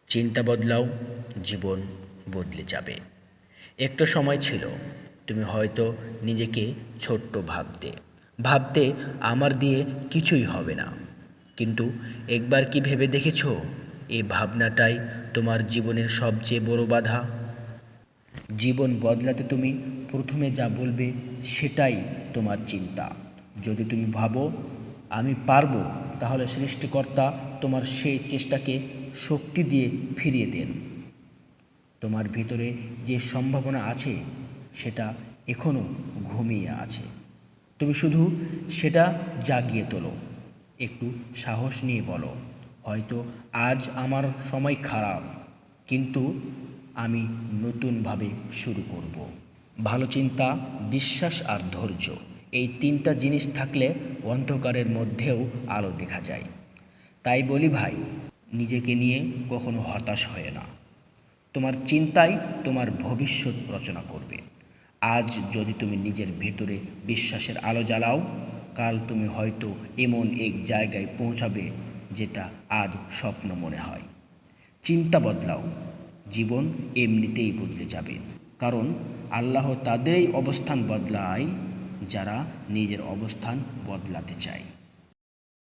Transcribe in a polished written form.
চিন্তা বদলাও, জীবন বদলে যাবে। একটা সময় ছিল তুমি হয়তো নিজেকে ছোট্ট ভাবতে আমার দিয়ে কিছুই হবে না। কিন্তু একবার কি ভেবে দেখেছ, এই ভাবনাটাই তোমার জীবনের সবচেয়ে বড় বাধা। জীবন বদলাতে তুমি প্রথমে যা বলবে সেটাই তোমার চিন্তা। যদি তুমি ভাবো আমি পারবো, তাহলে সৃষ্টিকর্তা তোমার সেই চেষ্টাকে শক্তি দিয়ে ফিরিয়ে দেন। তোমার ভিতরে যে সম্ভাবনা আছে সেটা এখনও ঘুমিয়ে আছে। তুমি শুধু সেটা জাগিয়ে তোলো। একটু সাহস নিয়ে বলো, হয়তো আজ আমার সময় খারাপ, কিন্তু আমি নতুনভাবে শুরু করব। ভালো চিন্তা, বিশ্বাস আর ধৈর্য, এই তিনটা জিনিস থাকলে অন্ধকারের মধ্যেও আলো দেখা যায়। তাই বলি ভাই, নিজেকে নিয়ে কখনো হতাশ হয় না। তোমার চিন্তাই তোমার ভবিষ্যৎ রচনা করবে। আজ যদি তুমি নিজের ভেতরে বিশ্বাসের আলো জ্বালাও, কাল তুমি হয়তো এমন এক জায়গায় পৌঁছাবে যেটা আজ স্বপ্ন মনে হয়। চিন্তা বদলাও, জীবন এমনিতেই বদলে যাবে। কারণ আল্লাহ তাদেরই অবস্থান বদলায় যারা নিজের অবস্থান বদলাতে চায়।